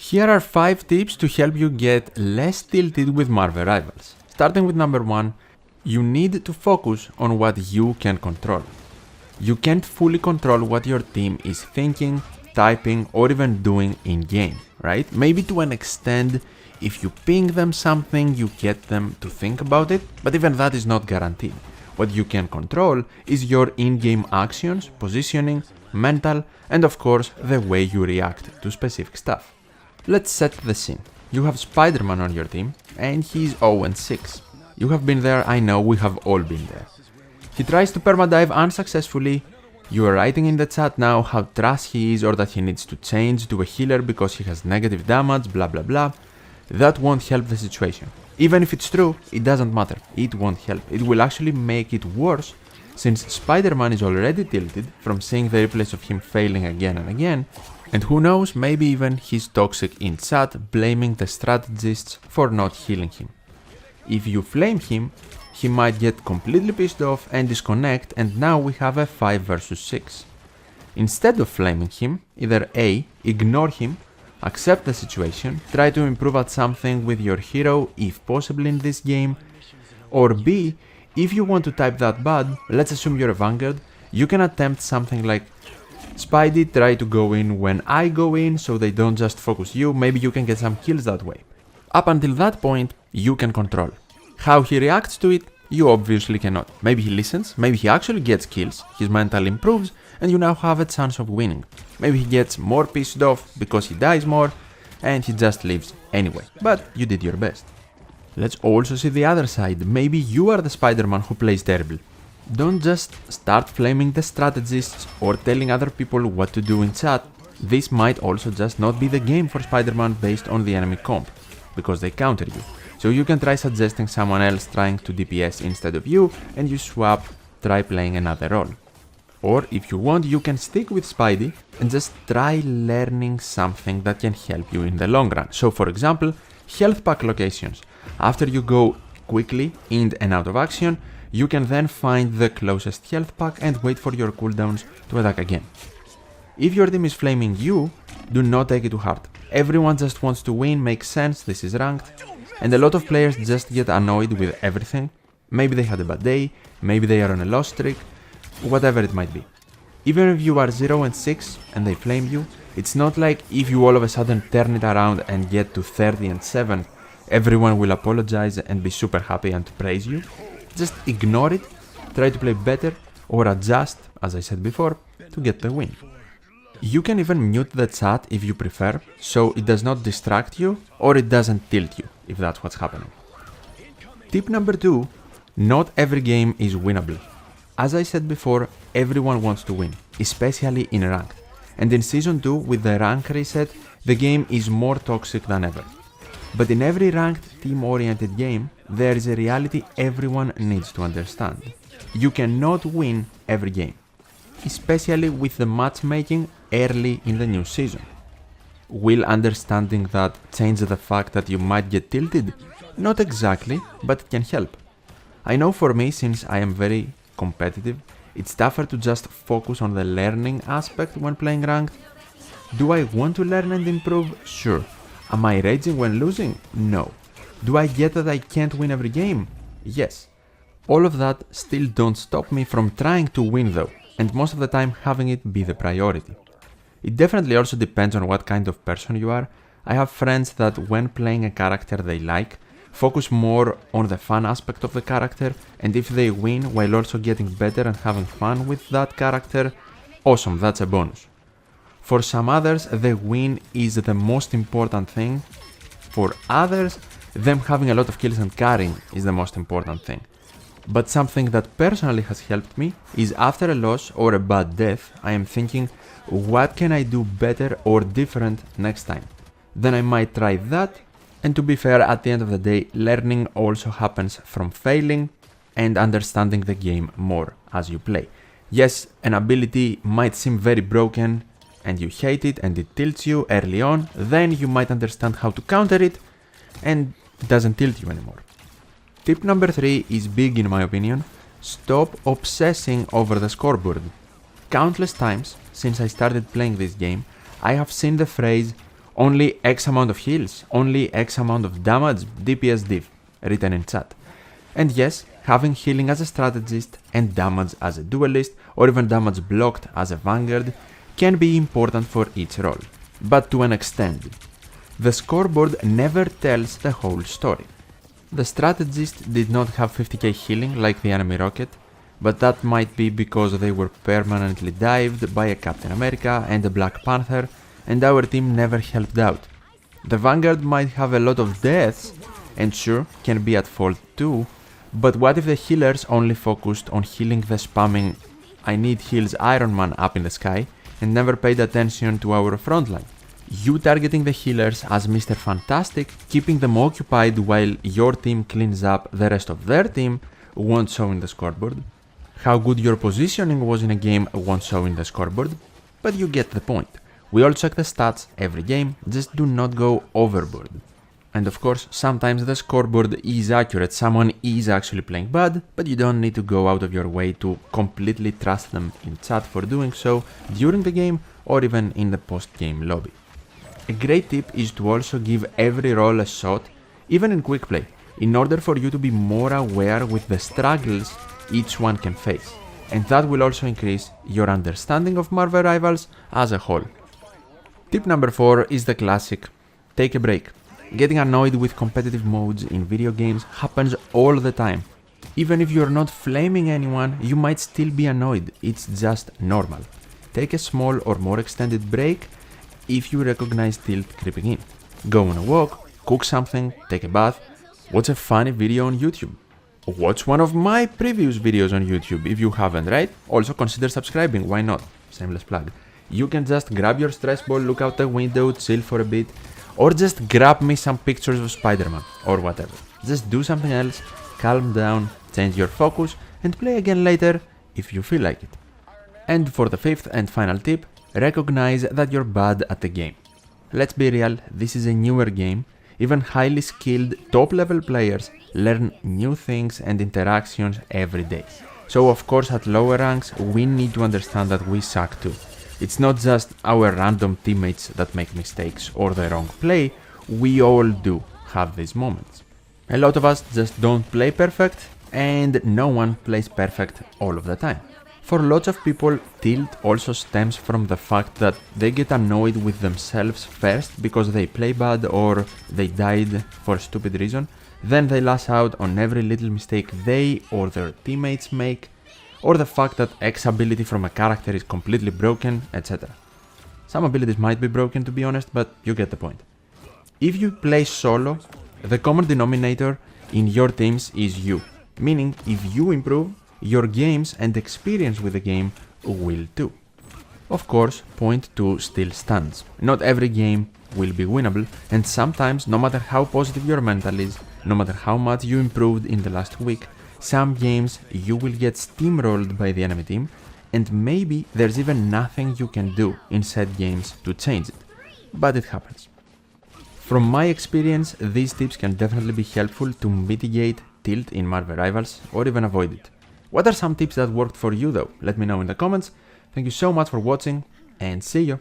Here are 5 tips to help you get less tilted with Marvel Rivals. Starting with number 1, you need to focus on what you can control. You can't fully control what your team is thinking, typing, or even doing in-game, right? Maybe to an extent, if you ping them something, you get them to think about it, but even that is not guaranteed. What you can control is your in-game actions, positioning, mental, and of course, the way you react to specific stuff. Let's set the scene. You have Spider-Man on your team, and he's 0-6. You have been there, I know, we have all been there. He tries to permadive unsuccessfully. You are writing in the chat now how trash he is or that he needs to change to a healer because he has negative damage, blah blah blah. That won't help the situation. Even if it's true, it doesn't matter. It won't help. It will actually make it worse, since Spider-Man is already tilted from seeing the replays of him failing again and again, and who knows, maybe even he's toxic in chat, blaming the strategists for not healing him. If you flame him, he might get completely pissed off and disconnect, and now we have a 5 versus 6. Instead of flaming him, either A, ignore him, accept the situation, try to improve at something with your hero if possible in this game, or B, if you want to type that bad, let's assume you're a Vanguard, you can attempt something like Spidey, try to go in when I go in so they don't just focus you, maybe you can get some kills that way. Up until that point, you can control. How he reacts to it, you obviously cannot. Maybe he listens, maybe he actually gets kills, his mental improves, and you now have a chance of winning. Maybe he gets more pissed off because he dies more, and he just leaves anyway. But you did your best. Let's also see the other side. Maybe you are the Spider-Man who plays terrible. Don't just start flaming the strategists or telling other people what to do in chat. This might also just not be the game for Spider-Man based on the enemy comp, because they counter you. So you can try suggesting someone else trying to DPS instead of you, and you swap, try playing another role. Or if you want, you can stick with Spidey and just try learning something that can help you in the long run. So for example, health pack locations. After you go quickly in and out of action, you can then find the closest health pack and wait for your cooldowns to attack again. If your team is flaming you, do not take it too hard. Everyone just wants to win, makes sense, this is ranked, and a lot of players just get annoyed with everything. Maybe they had a bad day, maybe they are on a loss streak, whatever it might be. Even if you are 0-6 and they flame you, it's not like if you all of a sudden turn it around and get to 30-7, everyone will apologize and be super happy and praise you. Just ignore it, try to play better, or adjust, as I said before, to get the win. You can even mute the chat if you prefer, so it does not distract you, or it doesn't tilt you, if that's what's happening. Tip number 2, not every game is winnable. As I said before, everyone wants to win, especially in ranked. And in Season 2, with the rank reset, the game is more toxic than ever. But in every ranked, team-oriented game, there is a reality everyone needs to understand. You cannot win every game, especially with the matchmaking early in the new season. Will understanding that change the fact that you might get tilted? Not exactly, but it can help. I know for me, since I am very competitive, it's tougher to just focus on the learning aspect when playing ranked. Do I want to learn and improve? Sure. Am I raging when losing? No. Do I get that I can't win every game? Yes. All of that still don't stop me from trying to win though, and most of the time having it be the priority. It definitely also depends on what kind of person you are. I have friends that when playing a character they like, focus more on the fun aspect of the character, and if they win while also getting better and having fun with that character, awesome, that's a bonus. For some others, the win is the most important thing. For others, them having a lot of kills and carrying is the most important thing. But something that personally has helped me is after a loss or a bad death, I am thinking, what can I do better or different next time? Then I might try that, and to be fair, at the end of the day, learning also happens from failing and understanding the game more as you play. Yes, an ability might seem very broken, and you hate it and it tilts you early on, then you might understand how to counter it and it doesn't tilt you anymore. Tip number 3 is big in my opinion. Stop obsessing over the scoreboard. Countless times since I started playing this game, I have seen the phrase, only X amount of heals, only X amount of damage, DPS div, written in chat. And yes, having healing as a strategist and damage as a duelist, or even damage blocked as a vanguard, can be important for each role, but to an extent. The scoreboard never tells the whole story. The strategist did not have 50k healing like the enemy rocket, but that might be because they were permanently dived by a Captain America and a Black Panther, and our team never helped out. The Vanguard might have a lot of deaths, and sure, can be at fault too, but what if the healers only focused on healing the spamming I need heals Iron Man up in the sky, and never paid attention to our frontline? You targeting the healers as Mr. Fantastic, keeping them occupied while your team cleans up the rest of their team, won't show in the scoreboard. How good your positioning was in a game won't show in the scoreboard, but you get the point. We all check the stats every game, just do not go overboard. And of course, sometimes the scoreboard is accurate, someone is actually playing bad, but you don't need to go out of your way to completely trust them in chat for doing so during the game or even in the post-game lobby. A great tip is to also give every role a shot, even in quick play, in order for you to be more aware with the struggles each one can face, and that will also increase your understanding of Marvel Rivals as a whole. Tip number 4 is the classic, take a break. Getting annoyed with competitive modes in video games happens all the time. Even if you're not flaming anyone, you might still be annoyed, it's just normal. Take a small or more extended break if you recognize tilt creeping in. Go on a walk, cook something, take a bath, watch a funny video on YouTube. Watch one of my previous videos on YouTube if you haven't, right? Also consider subscribing, why not? Shameless plug. You can just grab your stress ball, look out the window, chill for a bit, or just grab me some pictures of Spider-Man, or whatever. Just do something else, calm down, change your focus, and play again later if you feel like it. And for the 5th and final tip, recognize that you're bad at the game. Let's be real, this is a newer game. Even highly skilled top-level players learn new things and interactions every day. So of course at lower ranks, we need to understand that we suck too. It's not just our random teammates that make mistakes or the wrong play, we all do have these moments. A lot of us just don't play perfect, and no one plays perfect all of the time. For lots of people, tilt also stems from the fact that they get annoyed with themselves first because they play bad or they died for a stupid reason, then they lash out on every little mistake they or their teammates make, or the fact that X ability from a character is completely broken, etc. Some abilities might be broken to be honest, but you get the point. If you play solo, the common denominator in your teams is you, meaning if you improve, your games and experience with the game will too. Of course, point 2 still stands. Not every game will be winnable, and sometimes, no matter how positive your mental is, no matter how much you improved in the last week, some games you will get steamrolled by the enemy team, and maybe there's even nothing you can do in said games to change it. But it happens. From my experience, these tips can definitely be helpful to mitigate tilt in Marvel Rivals or even avoid it. What are some tips that worked for you though? Let me know in the comments. Thank you so much for watching and see you!